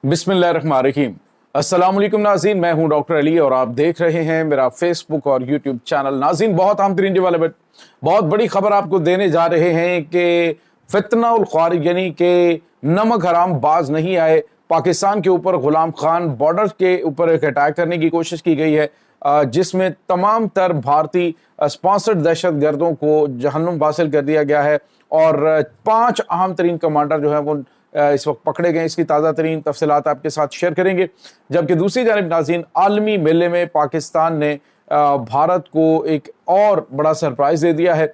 बिस्मिल्लाहिर्रहमानिर्रहीम। अस्सलाम वालेकुम नाज़रीन, मैं हूं डॉक्टर अली और आप देख रहे हैं मेरा फेसबुक और यूट्यूब चैनल। नाज़रीन, बहुत अहम तरीन डेवलपमेंट, बहुत बड़ी खबर आपको देने जा रहे हैं कि फितना उल ख्वारिज यानी कि नमक हराम बाज नहीं आए। पाकिस्तान के ऊपर गुलाम खान बॉर्डर के ऊपर एक अटैक करने की कोशिश की गई है, जिसमें तमाम तर भारतीय स्पॉन्सर्ड दहशत गर्दों को जहन्नुम हासिल कर दिया गया है और 5 अहम तरीन कमांडर जो है वो इस वक्त पकड़े गए। इसकी ताज़ा तरीन तफसीलात आपके साथ शेयर करेंगे। जबकि दूसरी जानिब नाज़रीन, आलमी मेले में पाकिस्तान ने भारत को एक और बड़ा सरप्राइज दे दिया है।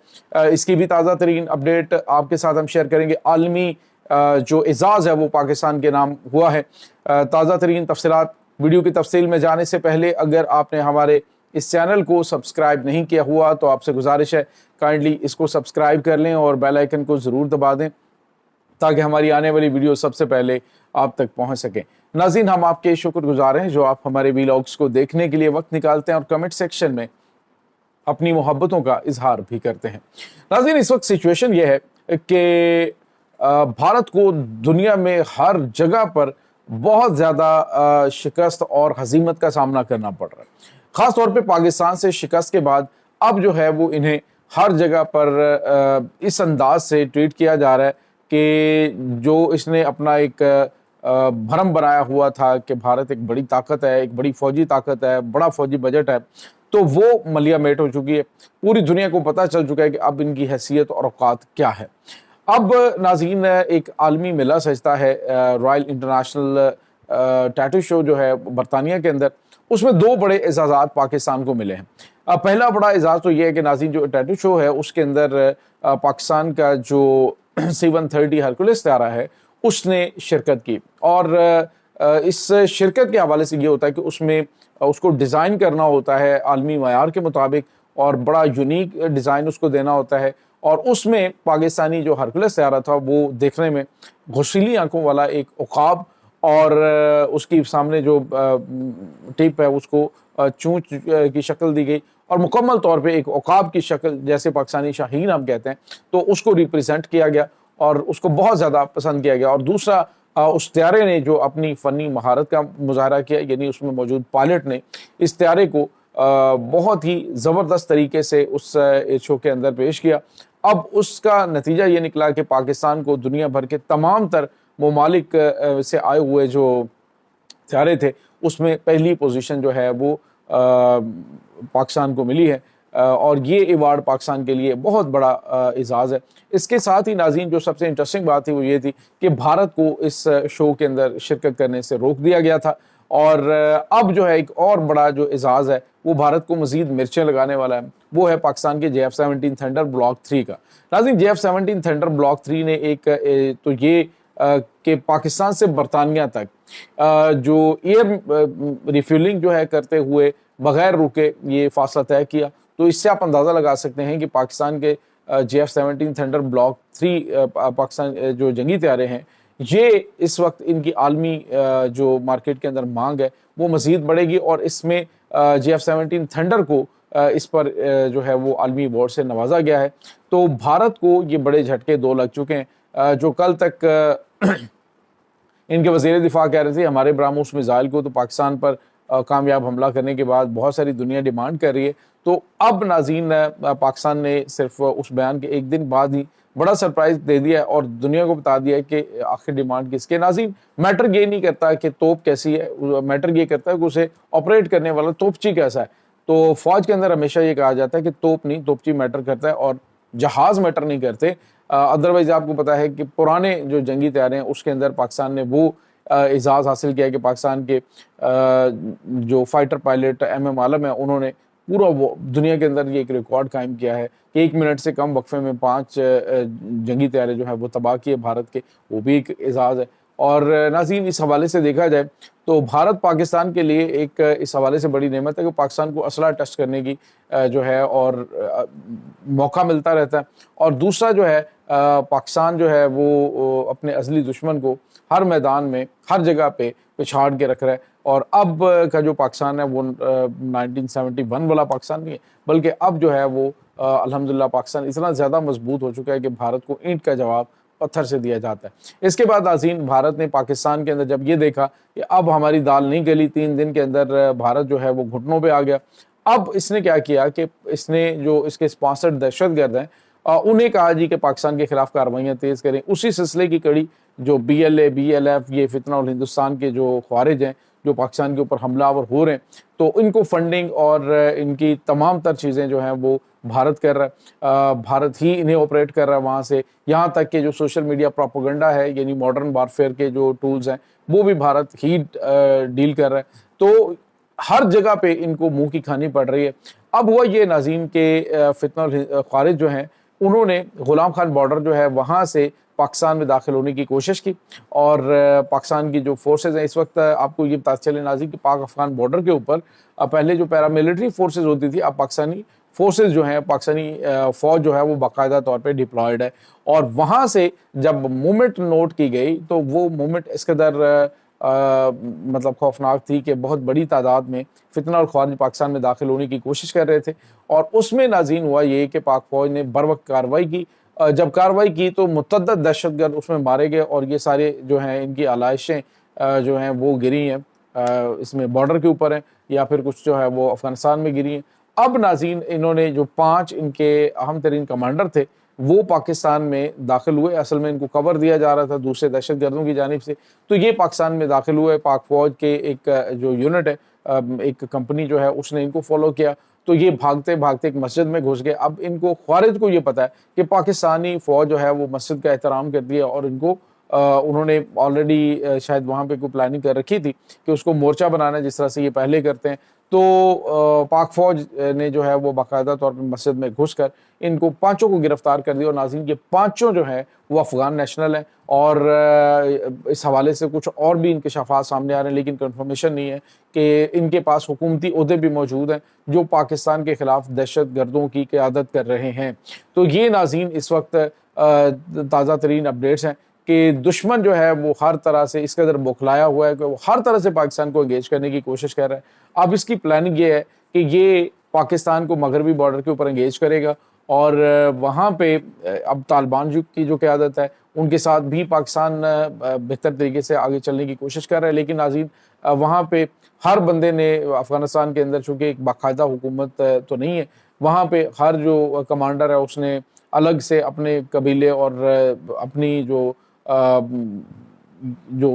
इसकी भी ताज़ा तरीन अपडेट आपके साथ हम शेयर करेंगे। आलमी जो एजाज़ है वो पाकिस्तान के नाम हुआ है। ताज़ा तरीन तफसीलात, वीडियो की तफसील में जाने से पहले अगर आपने हमारे इस चैनल को सब्सक्राइब नहीं किया हुआ तो आपसे गुजारिश है काइंडली इसको सब्सक्राइब कर लें और बेल आइकन को ज़रूर दबा दें ताकि हमारी आने वाली वीडियो सबसे पहले आप तक पहुंच सके। नाज़रीन, हम आपके शुक्रगुजार हैं जो आप हमारे वीलॉग्स को देखने के लिए वक्त निकालते हैं और कमेंट सेक्शन में अपनी मोहब्बतों का इजहार भी करते हैं। नाज़रीन, इस वक्त सिचुएशन ये है कि भारत को दुनिया में हर जगह पर बहुत ज़्यादा शिकस्त और हजीमत का सामना करना पड़ रहा है। ख़ास तौर पे पाकिस्तान से शिकस्त के बाद अब जो है वो इन्हें हर जगह पर इस अंदाज से ट्रीट किया जा रहा है कि जो इसने अपना एक भ्रम बनाया हुआ था कि भारत एक बड़ी ताकत है, एक बड़ी फौजी ताकत है, बड़ा फौजी बजट है, तो वो मलिया मेट हो चुकी है। पूरी दुनिया को पता चल चुका है कि अब इनकी हैसियत और औकात क्या है। अब नाज़रीन, एक आलमी मेला सजता है, रॉयल इंटरनेशनल टैटू शो जो है बरतानिया के अंदर, उसमें 2 बड़े एजाज़ात पाकिस्तान को मिले हैं। पहला बड़ा एजाज़ तो ये है कि नाज़रीन जो टैटू शो है उसके अंदर पाकिस्तान का जो C-130 हरकुलिस तैयारा है उसने शिरकत की और इस शिरकत के हवाले से ये होता है कि उसमें उसको डिज़ाइन करना होता है आलमी मयार के मुताबिक और बड़ा यूनिक डिज़ाइन उसको देना होता है। और उसमें पाकिस्तानी जो हरकुलिस तैयारा था वो देखने में घुसीली आंखों वाला एक उकाब और उसकी सामने जो टिप है उसको चूंच की शक्ल दी गई और मुकम्मल तौर पे एक उकाब की शक्ल, जैसे पाकिस्तानी शाहीन हम कहते हैं, तो उसको रिप्रेजेंट किया गया और उसको बहुत ज़्यादा पसंद किया गया। और दूसरा, उस तैयारे ने जो अपनी फ़नी महारत का मुजाहरा किया, यानी उसमें मौजूद पायलट ने इस तैयारे को बहुत ही ज़बरदस्त तरीके से उस शो के अंदर पेश किया। अब उसका नतीजा ये निकला कि पाकिस्तान को दुनिया भर के तमाम तर ममालिक से आए हुए जो तैयारे थे उसमें पहली पोजीशन जो है वो पाकिस्तान को मिली है और ये अवार्ड पाकिस्तान के लिए बहुत बड़ा एजाज़ है। इसके साथ ही नाज़रीन, जो सबसे इंटरेस्टिंग बात थी वो ये थी कि भारत को इस शो के अंदर शिरकत करने से रोक दिया गया था और अब जो है एक और बड़ा जो एजाज़ है वो भारत को मज़ीद मिर्चें लगाने वाला है, वो है पाकिस्तान के JF-17 थंडर ब्लॉक 3 का। नाज़रीन, JF-17 थंडर ब्लॉक 3 ने एक तो ये कि पाकिस्तान से बरतानिया तक जो एयर रिफ्यूलिंग जो है करते हुए बगैर रुके ये फासला तय किया। तो इससे आप अंदाज़ा लगा सकते हैं कि पाकिस्तान के JF-17 थंडर ब्लॉक 3 पाकिस्तान जो जंगी तैयारे हैं, ये इस वक्त इनकी आलमी जो मार्केट के अंदर मांग है वो मज़ीद बढ़ेगी और इसमें JF-17 थंडर को इस पर जो है वो आलमी अवार्ड से नवाजा गया है। तो भारत को ये बड़े झटके 2 लग चुके हैं। जो कल तक इनके वज़ीर दिफा कह रहे थे हमारे ब्राह्मोस मिसाइल को तो पाकिस्तान पर कामयाब हमला करने के बाद बहुत सारी दुनिया डिमांड कर रही है, तो अब नाज़रीन पाकिस्तान ने सिर्फ उस बयान के एक दिन बाद ही बड़ा सरप्राइज दे दिया और दुनिया को बता दिया कि आखिर डिमांड किसके। नाज़रीन, मैटर ये नहीं करता कि तोप कैसी है, मैटर ये करता है कि उसे ऑपरेट करने वाला तोपची कैसा है। तो फ़ौज के अंदर हमेशा ये कहा जाता है कि तोप नहीं, तोपची मैटर करता है और जहाज़ मैटर नहीं करते। अदरवाइज़ आपको पता है कि पुराने जो जंगी तैयारे हैं उसके अंदर पाकिस्तान ने वो एजाज़ हासिल किया कि पाकिस्तान के जो फाइटर पायलट MM आलम है उन्होंने पूरा वो दुनिया के अंदर ये एक रिकॉर्ड कायम किया है कि 1 मिनट से कम वक्फे में 5 जंगी तैयारे जो है वो तबाह किए भारत के, वो भी एक एजाज़ है। और नाज़रीन, इस हवाले से देखा जाए तो भारत पाकिस्तान के लिए एक इस हवाले से बड़ी नेमत है कि पाकिस्तान को असला टेस्ट करने की जो है और मौका मिलता रहता है। और दूसरा जो है पाकिस्तान जो है वो अपने असली दुश्मन को हर मैदान में हर जगह पे पिछाड़ के रख रहा है। और अब का जो पाकिस्तान है वो 1971 वाला पाकिस्तान नहीं है, बल्कि अब जो है वो अल्हम्दुलिल्लाह पाकिस्तान इतना ज़्यादा मजबूत हो चुका है कि भारत को ईंट का जवाब پتھر سے دیا جاتا ہے۔ اس کے بعد ناظرین بھارت نے پاکستان کے اندر جب یہ دیکھا کہ اب ہماری دال نہیں گلی، 3 دن کے اندر بھارت جو ہے وہ گھٹنوں پہ آ گیا، اب اس نے کیا کیا کہ اس نے جو اس کے اسپانسرڈ دہشت گرد ہیں انہیں کہا جی کہ پاکستان کے خلاف کارروائیاں تیز کریں۔ اسی سلسلے کی کڑی جو BLA BLF یہ فتنہ الہندوستان کے جو خوارج ہیں جو پاکستان کے اوپر حملہ آور ہو رہے ہیں، تو ان کو فنڈنگ اور ان کی تمام تر چیزیں جو ہیں وہ بھارت کر رہا ہے، بھارت ہی انہیں آپریٹ کر رہا ہے وہاں سے، یہاں تک کہ جو سوشل میڈیا پروپیگنڈا ہے یعنی ماڈرن وارفیئر کے جو ٹولز ہیں وہ بھی بھارت ہی ڈیل کر رہا ہے۔ تو ہر جگہ پہ ان کو منہ کی کھانی پڑ رہی ہے۔ اب ہوا یہ ناظرین کے فتنہ خوارج جو ہیں انہوں نے غلام خان بارڈر جو ہے وہاں سے پاکستان میں داخل ہونے کی کوشش کی، اور پاکستان کی جو فورسز ہیں اس وقت آپ کو یہ پتہ چلے ناظرین کہ پاک افغان بارڈر کے اوپر پہلے جو پیراملٹری فورسز ہوتی تھی، اب پاکستانی فورسز جو ہیں، پاکستانی فوج جو ہے وہ باقاعدہ طور پہ ڈپلائیڈ ہے، اور وہاں سے جب موومنٹ نوٹ کی گئی تو وہ موومنٹ اس قدر مطلب خوفناک تھی کہ بہت بڑی تعداد میں فتنہ اور خوارج پاکستان میں داخل ہونے کی کوشش کر رہے تھے، اور اس میں ناظرین ہوا یہ کہ پاک فوج نے بر وقت کارروائی کی۔ جب کارروائی کی تو متعدد دہشت گرد اس میں مارے گئے، اور یہ سارے جو ہیں ان کی آلائشیں جو ہیں وہ گری ہیں، اس میں بارڈر کے اوپر ہیں یا پھر کچھ جو ہے وہ افغانستان میں گری ہیں۔ اب ناظرین انہوں نے جو 5 ان کے اہم ترین کمانڈر تھے وہ پاکستان میں داخل ہوئے، اصل میں ان کو کور دیا جا رہا تھا دوسرے دہشت گردوں کی جانب سے، تو یہ پاکستان میں داخل ہوئے۔ پاک فوج کے ایک جو یونٹ ہے، ایک کمپنی جو ہے اس نے ان کو فالو کیا، تو یہ بھاگتے بھاگتے ایک مسجد میں گھس گئے۔ اب ان کو خوارج کو یہ پتا ہے کہ پاکستانی فوج جو ہے وہ مسجد کا احترام کرتی ہے، اور ان کو انہوں نے آلریڈی شاید وہاں پہ کوئی پلاننگ کر رکھی تھی کہ اس کو مورچہ بنانا جس طرح سے یہ پہلے کرتے ہیں، تو پاک فوج نے جو ہے وہ باقاعدہ طور پر مسجد میں گھس کر ان کو 5 کو گرفتار کر دیا، اور ناظرین یہ 5 جو ہیں وہ افغان نیشنل ہیں، اور اس حوالے سے کچھ اور بھی انکشافات سامنے آ رہے ہیں، لیکن کنفرمیشن نہیں ہے کہ ان کے پاس حکومتی عہدے بھی موجود ہیں جو پاکستان کے خلاف دہشت گردوں کی قیادت کر رہے ہیں۔ تو یہ ناظرین اس وقت تازہ ترین اپڈیٹس ہیں کہ دشمن جو ہے وہ ہر طرح سے اس قدر بوکھلایا ہوا ہے کہ وہ ہر طرح سے پاکستان کو انگیج کرنے کی کوشش کر رہا ہے۔ اب اس کی پلاننگ یہ ہے کہ یہ پاکستان کو مغربی بارڈر کے اوپر انگیج کرے گا، اور وہاں پہ اب طالبان کی جو قیادت ہے ان کے ساتھ بھی پاکستان بہتر طریقے سے آگے چلنے کی کوشش کر رہا ہے، لیکن ناظرین وہاں پہ ہر بندے نے افغانستان کے اندر چونکہ ایک باقاعدہ حکومت تو نہیں ہے، وہاں پہ ہر جو کمانڈر ہے اس نے الگ سے اپنے قبیلے اور اپنی جو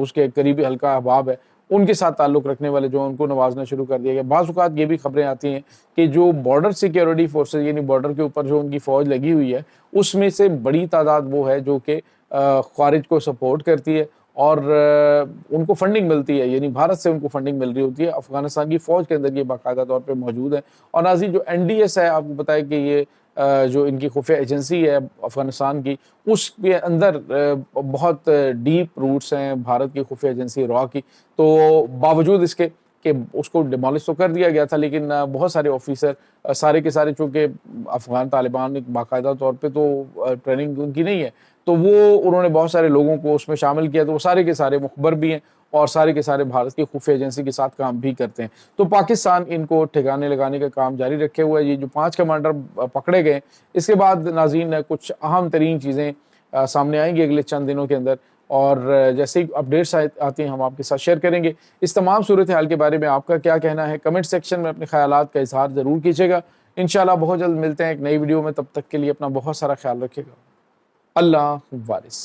اس کے قریبی حلقہ احباب ہے ان کے ساتھ تعلق رکھنے والے جو ان کو نوازنا شروع کر دیا گیا۔ بعض اوقات یہ بھی خبریں آتی ہیں کہ جو بارڈر سیکیورٹی فورسز یعنی بارڈر کے اوپر جو ان کی فوج لگی ہوئی ہے اس میں سے بڑی تعداد وہ ہے جو کہ خوارج کو سپورٹ کرتی ہے، اور ان کو فنڈنگ ملتی ہے، یعنی بھارت سے ان کو فنڈنگ مل رہی ہوتی ہے۔ افغانستان کی فوج کے اندر یہ باقاعدہ طور پہ موجود ہے، اور ناظرین جو NDS ہے آپ کو پتہ ہے کہ یہ جو ان کی خفیہ ایجنسی ہے افغانستان کی، اس کے اندر بہت ڈیپ روٹس ہیں بھارت کی خفیہ ایجنسی را کی، تو باوجود اس کے کہ اس کو ڈیمالش تو کر دیا گیا تھا، لیکن بہت سارے آفیسر سارے کے سارے چونکہ افغان طالبان باقاعدہ طور پہ تو ٹریننگ ان کی نہیں ہے، تو وہ انہوں نے بہت سارے لوگوں کو اس میں شامل کیا، تو وہ سارے کے سارے مخبر بھی ہیں اور سارے کے سارے بھارت کی خفیہ ایجنسی کے ساتھ کام بھی کرتے ہیں۔ تو پاکستان ان کو ٹھکانے لگانے کا کام جاری رکھے ہوا ہے۔ یہ جو 5 کمانڈر پکڑے گئے، اس کے بعد ناظرین کچھ اہم ترین چیزیں سامنے آئیں گی اگلے چند دنوں کے اندر، اور جیسے ہی اپڈیٹس آتی ہیں ہم آپ کے ساتھ شیئر کریں گے۔ اس تمام صورتحال کے بارے میں آپ کا کیا کہنا ہے؟ کمنٹ سیکشن میں اپنے خیالات کا اظہار ضرور کیجیے گا۔ انشاءاللہ بہت جلد ملتے ہیں ایک نئی ویڈیو میں، تب تک کے لیے اپنا بہت سارا خیال رکھیے گا۔ اللہ وارث۔